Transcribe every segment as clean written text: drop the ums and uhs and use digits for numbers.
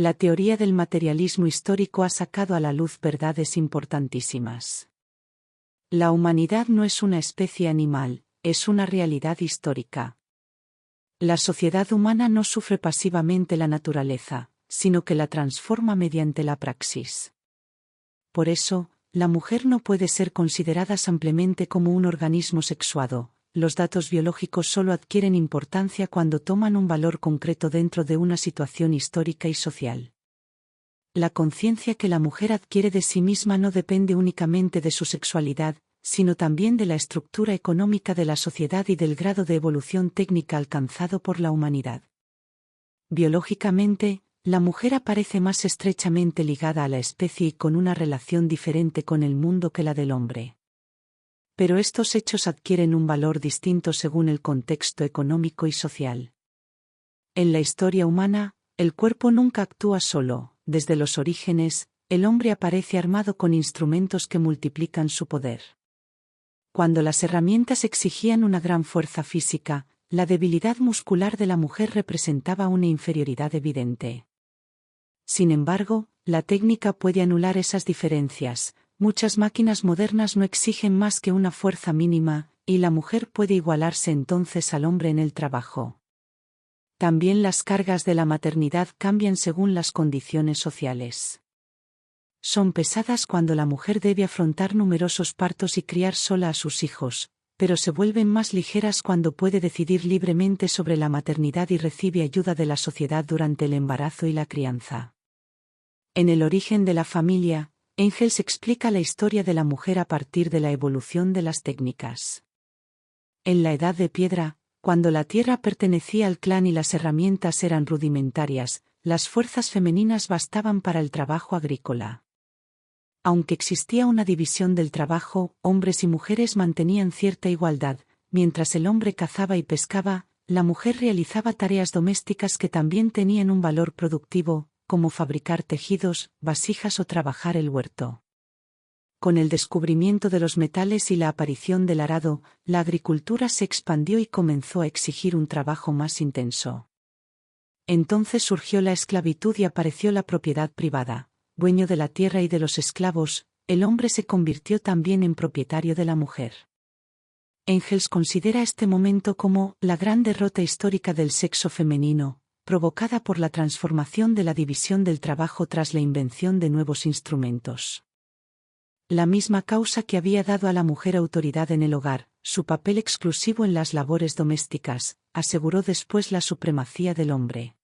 La teoría del materialismo histórico ha sacado a la luz verdades importantísimas. La humanidad no es una especie animal, es una realidad histórica. La sociedad humana no sufre pasivamente la naturaleza, sino que la transforma mediante la praxis. Por eso, la mujer no puede ser considerada simplemente como un organismo sexuado. Los datos biológicos solo adquieren importancia cuando toman un valor concreto dentro de una situación histórica y social. La conciencia que la mujer adquiere de sí misma no depende únicamente de su sexualidad, sino también de la estructura económica de la sociedad y del grado de evolución técnica alcanzado por la humanidad. Biológicamente, la mujer aparece más estrechamente ligada a la especie y con una relación diferente con el mundo que la del hombre. Pero estos hechos adquieren un valor distinto según el contexto económico y social. En la historia humana, el cuerpo nunca actúa solo. Desde los orígenes, el hombre aparece armado con instrumentos que multiplican su poder. Cuando las herramientas exigían una gran fuerza física, la debilidad muscular de la mujer representaba una inferioridad evidente. Sin embargo, la técnica puede anular esas diferencias. Muchas máquinas modernas no exigen más que una fuerza mínima, y la mujer puede igualarse entonces al hombre en el trabajo. También las cargas de la maternidad cambian según las condiciones sociales. Son pesadas cuando la mujer debe afrontar numerosos partos y criar sola a sus hijos, pero se vuelven más ligeras cuando puede decidir libremente sobre la maternidad y recibe ayuda de la sociedad durante el embarazo y la crianza. En el origen de la familia, Engels explica la historia de la mujer a partir de la evolución de las técnicas. En la Edad de Piedra, cuando la tierra pertenecía al clan y las herramientas eran rudimentarias, las fuerzas femeninas bastaban para el trabajo agrícola. Aunque existía una división del trabajo, hombres y mujeres mantenían cierta igualdad. Mientras el hombre cazaba y pescaba, la mujer realizaba tareas domésticas que también tenían un valor productivo, como fabricar tejidos, vasijas o trabajar el huerto. Con el descubrimiento de los metales y la aparición del arado, la agricultura se expandió y comenzó a exigir un trabajo más intenso. Entonces surgió la esclavitud y apareció la propiedad privada. Dueño de la tierra y de los esclavos, el hombre se convirtió también en propietario de la mujer. Engels considera este momento como la gran derrota histórica del sexo femenino, provocada por la transformación de la división del trabajo tras la invención de nuevos instrumentos. La misma causa que había dado a la mujer autoridad en el hogar, su papel exclusivo en las labores domésticas, aseguró después la supremacía del hombre.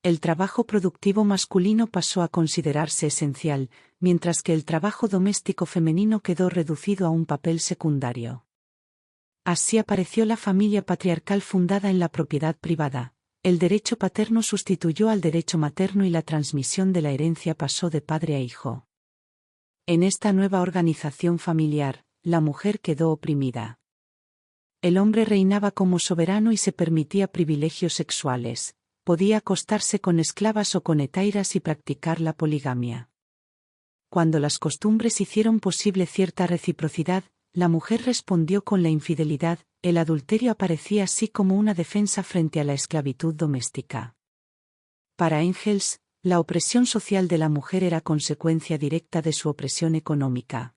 El trabajo productivo masculino pasó a considerarse esencial, mientras que el trabajo doméstico femenino quedó reducido a un papel secundario. Así apareció la familia patriarcal fundada en la propiedad privada. El derecho paterno sustituyó al derecho materno y la transmisión de la herencia pasó de padre a hijo. En esta nueva organización familiar, la mujer quedó oprimida. El hombre reinaba como soberano y se permitía privilegios sexuales. Podía acostarse con esclavas o con hetairas y practicar la poligamia. Cuando las costumbres hicieron posible cierta reciprocidad, la mujer respondió con la infidelidad. El adulterio aparecía así como una defensa frente a la esclavitud doméstica. Para Engels, la opresión social de la mujer era consecuencia directa de su opresión económica.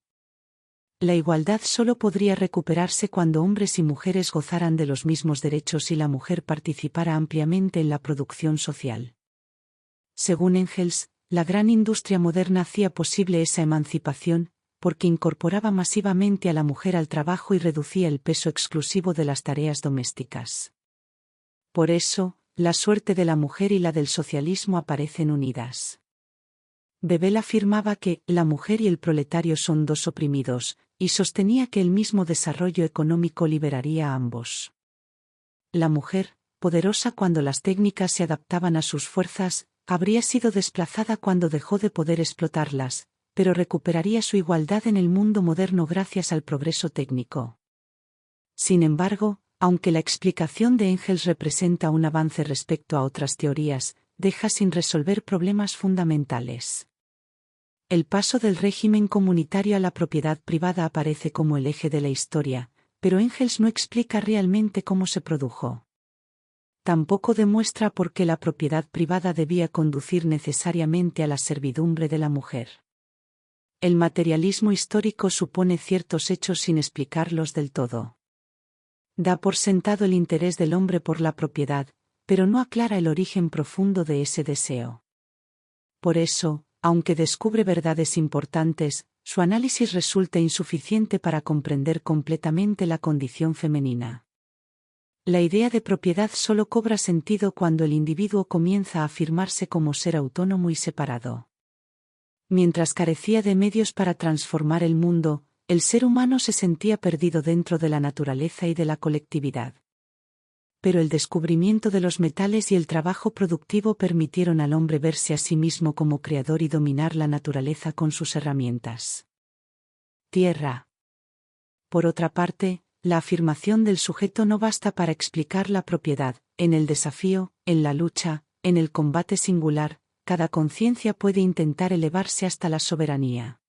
La igualdad solo podría recuperarse cuando hombres y mujeres gozaran de los mismos derechos y la mujer participara ampliamente en la producción social. Según Engels, la gran industria moderna hacía posible esa emancipación, porque incorporaba masivamente a la mujer al trabajo y reducía el peso exclusivo de las tareas domésticas. Por eso, la suerte de la mujer y la del socialismo aparecen unidas. Bebel afirmaba que la mujer y el proletario son dos oprimidos, y sostenía que el mismo desarrollo económico liberaría a ambos. La mujer, poderosa cuando las técnicas se adaptaban a sus fuerzas, habría sido desplazada cuando dejó de poder explotarlas, pero recuperaría su igualdad en el mundo moderno gracias al progreso técnico. Sin embargo, aunque la explicación de Engels representa un avance respecto a otras teorías, deja sin resolver problemas fundamentales. El paso del régimen comunitario a la propiedad privada aparece como el eje de la historia, pero Engels no explica realmente cómo se produjo. tampoco demuestra por qué la propiedad privada debía conducir necesariamente a la servidumbre de la mujer. El materialismo histórico supone ciertos hechos sin explicarlos del todo. Da por sentado el interés del hombre por la propiedad, pero no aclara el origen profundo de ese deseo. Por eso, aunque descubre verdades importantes, su análisis resulta insuficiente para comprender completamente la condición femenina. La idea de propiedad solo cobra sentido cuando el individuo comienza a afirmarse como ser autónomo y separado. Mientras carecía de medios para transformar el mundo, el ser humano se sentía perdido dentro de la naturaleza y de la colectividad. Pero el descubrimiento de los metales y el trabajo productivo permitieron al hombre verse a sí mismo como creador y dominar la naturaleza con sus herramientas. Tierra. Por otra parte, la afirmación del sujeto no basta para explicar la propiedad. En el desafío, en la lucha, en el combate singular, cada conciencia puede intentar elevarse hasta la soberanía.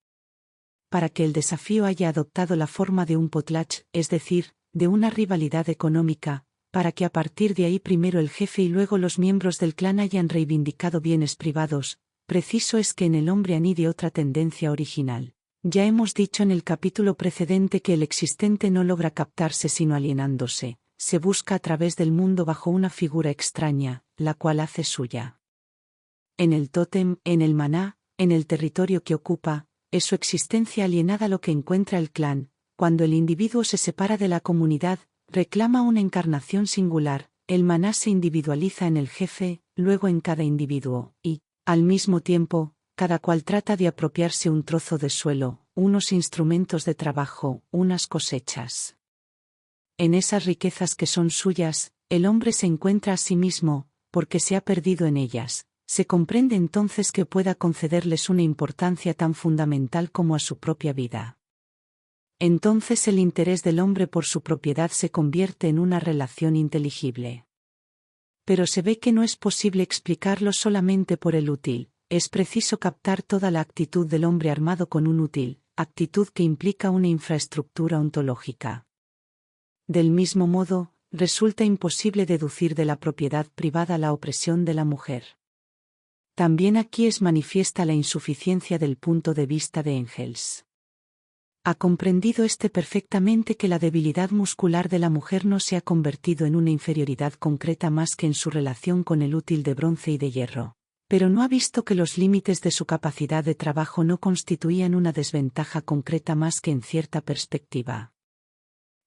Para que el desafío haya adoptado la forma de un potlatch, es decir, de una rivalidad económica, para que a partir de ahí primero el jefe y luego los miembros del clan hayan reivindicado bienes privados, preciso es que en el hombre anide otra tendencia original. Ya hemos dicho en el capítulo precedente que el existente no logra captarse sino alienándose, se busca a través del mundo bajo una figura extraña, la cual hace suya. En el tótem, en el maná, en el territorio que ocupa, es su existencia alienada lo que encuentra el clan. Cuando el individuo se separa de la comunidad, reclama una encarnación singular, el maná se individualiza en el jefe, luego en cada individuo, y, al mismo tiempo, cada cual trata de apropiarse un trozo de suelo, unos instrumentos de trabajo, unas cosechas. En esas riquezas que son suyas, el hombre se encuentra a sí mismo, porque se ha perdido en ellas. Se comprende entonces que pueda concederles una importancia tan fundamental como a su propia vida. Entonces el interés del hombre por su propiedad se convierte en una relación inteligible. Pero se ve que no es posible explicarlo solamente por el útil, es preciso captar toda la actitud del hombre armado con un útil, actitud que implica una infraestructura ontológica. Del mismo modo, resulta imposible deducir de la propiedad privada la opresión de la mujer. También aquí es manifiesta la insuficiencia del punto de vista de Engels. Ha comprendido perfectamente que la debilidad muscular de la mujer no se ha convertido en una inferioridad concreta más que en su relación con el útil de bronce y de hierro. Pero no ha visto que los límites de su capacidad de trabajo no constituían una desventaja concreta más que en cierta perspectiva.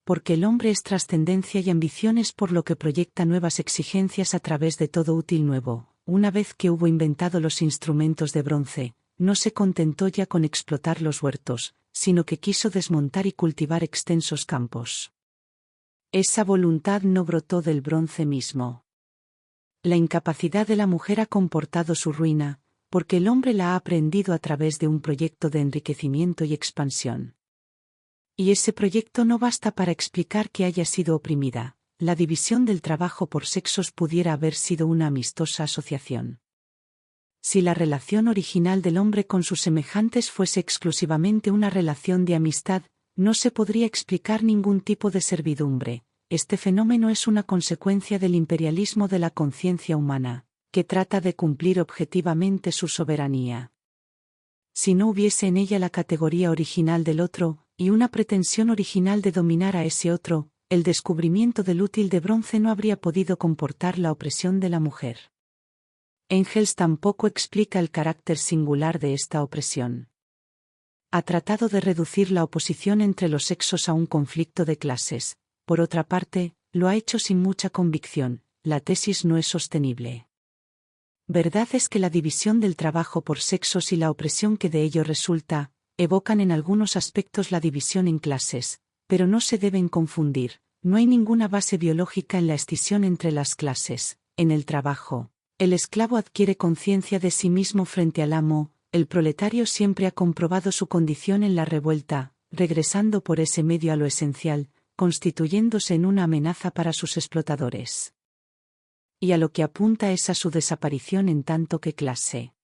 Porque el hombre es trascendencia y ambiciones por lo que proyecta nuevas exigencias a través de todo útil nuevo. Una vez que hubo inventado los instrumentos de bronce, no se contentó ya con explotar los huertos, sino que quiso desmontar y cultivar extensos campos. Esa voluntad no brotó del bronce mismo. La incapacidad de la mujer ha comportado su ruina, porque el hombre la ha aprendido a través de un proyecto de enriquecimiento y expansión. Y ese proyecto no basta para explicar que haya sido oprimida. La división del trabajo por sexos pudiera haber sido una amistosa asociación. Si la relación original del hombre con sus semejantes fuese exclusivamente una relación de amistad, no se podría explicar ningún tipo de servidumbre. Este fenómeno es una consecuencia del imperialismo de la conciencia humana, que trata de cumplir objetivamente su soberanía. Si no hubiese en ella la categoría original del otro, y una pretensión original de dominar a ese otro, el descubrimiento del útil de bronce no habría podido comportar la opresión de la mujer. Engels tampoco explica el carácter singular de esta opresión. Ha tratado de reducir la oposición entre los sexos a un conflicto de clases. Por otra parte, lo ha hecho sin mucha convicción. La tesis no es sostenible. Verdad es que la división del trabajo por sexos y la opresión que de ello resulta, evocan en algunos aspectos la división en clases, pero no se deben confundir. No hay ninguna base biológica en la escisión entre las clases. En el trabajo, el esclavo adquiere conciencia de sí mismo frente al amo, el proletario siempre ha comprobado su condición en la revuelta, regresando por ese medio a lo esencial, constituyéndose en una amenaza para sus explotadores. Y a lo que apunta es a su desaparición en tanto que clase.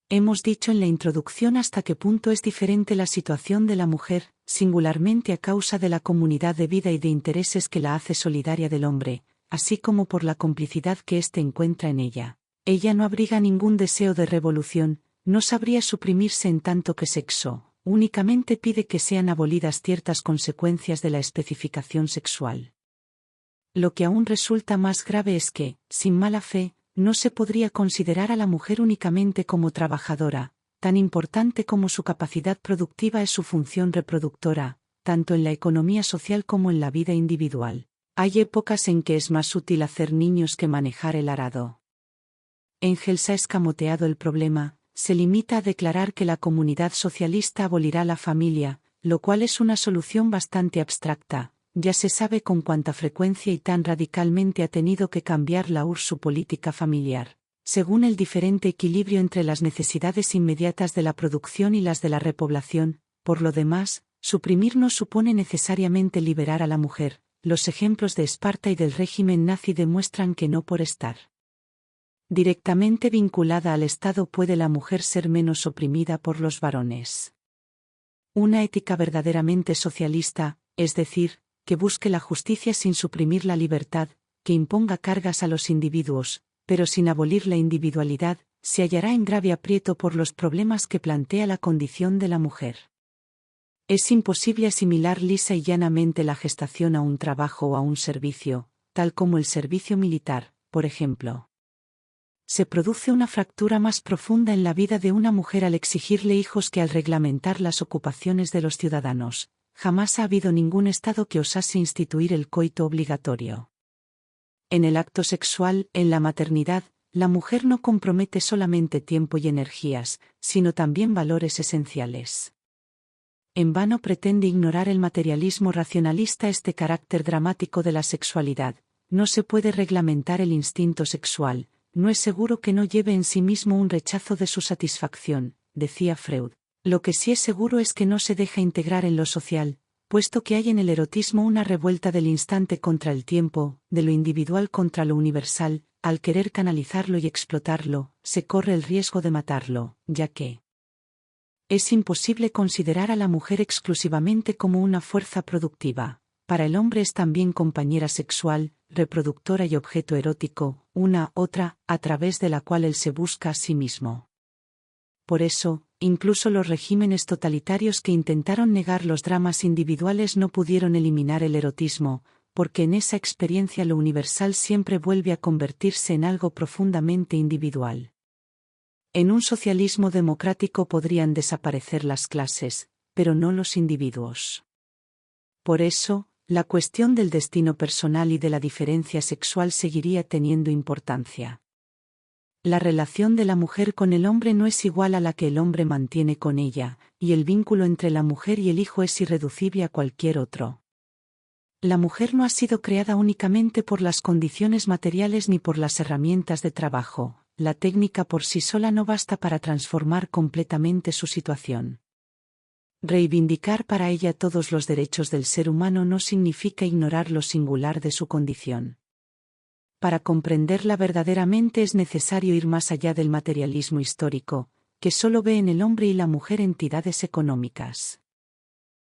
Hemos dicho en la introducción hasta qué punto es diferente la situación de la mujer, singularmente a causa de la comunidad de vida y de intereses que la hace solidaria del hombre. así como por la complicidad que éste encuentra en ella. Ella no abriga ningún deseo de revolución, no sabría suprimirse en tanto que sexo, únicamente pide que sean abolidas ciertas consecuencias de la especificación sexual. Lo que aún resulta más grave es que, sin mala fe, no se podría considerar a la mujer únicamente como trabajadora, tan importante como su capacidad productiva es su función reproductora, tanto en la economía social como en la vida individual. Hay épocas en que es más útil hacer niños que manejar el arado. Engels ha escamoteado el problema, se limita a declarar que la comunidad socialista abolirá la familia, lo cual es una solución bastante abstracta. Ya se sabe con cuánta frecuencia y tan radicalmente ha tenido que cambiar la URSS su política familiar, según el diferente equilibrio entre las necesidades inmediatas de la producción y las de la repoblación. Por lo demás, suprimir no supone necesariamente liberar a la mujer. Los ejemplos de Esparta y del régimen nazi demuestran que no por estar directamente vinculada al Estado puede la mujer ser menos oprimida por los varones. Una ética verdaderamente socialista, es decir, que busque la justicia sin suprimir la libertad, que imponga cargas a los individuos, pero sin abolir la individualidad, se hallará en grave aprieto por los problemas que plantea la condición de la mujer. Es imposible asimilar lisa y llanamente la gestación a un trabajo o a un servicio, tal como el servicio militar, por ejemplo. Se produce una fractura más profunda en la vida de una mujer al exigirle hijos que al reglamentar las ocupaciones de los ciudadanos. Jamás ha habido ningún Estado que osase instituir el coito obligatorio. En el acto sexual, en la maternidad, la mujer no compromete solamente tiempo y energías, sino también valores esenciales. En vano pretende ignorar el materialismo racionalista este carácter dramático de la sexualidad. No se puede reglamentar el instinto sexual, no es seguro que no lleve en sí mismo un rechazo de su satisfacción, decía Freud. Lo que sí es seguro es que no se deja integrar en lo social, puesto que hay en el erotismo una revuelta del instante contra el tiempo, de lo individual contra lo universal. Al querer canalizarlo y explotarlo, se corre el riesgo de matarlo, ya que es imposible considerar a la mujer exclusivamente como una fuerza productiva. Para el hombre es también compañera sexual, reproductora y objeto erótico, otra, a través de la cual él se busca a sí mismo. Por eso, incluso los regímenes totalitarios que intentaron negar los dramas individuales no pudieron eliminar el erotismo, porque en esa experiencia lo universal siempre vuelve a convertirse en algo profundamente individual. En un socialismo democrático podrían desaparecer las clases, pero no los individuos. Por eso, la cuestión del destino personal y de la diferencia sexual seguiría teniendo importancia. La relación de la mujer con el hombre no es igual a la que el hombre mantiene con ella, y el vínculo entre la mujer y el hijo es irreducible a cualquier otro. La mujer no ha sido creada únicamente por las condiciones materiales ni por las herramientas de trabajo. La técnica por sí sola no basta para transformar completamente su situación. Reivindicar para ella todos los derechos del ser humano no significa ignorar lo singular de su condición. Para comprenderla verdaderamente es necesario ir más allá del materialismo histórico, que solo ve en el hombre y la mujer entidades económicas.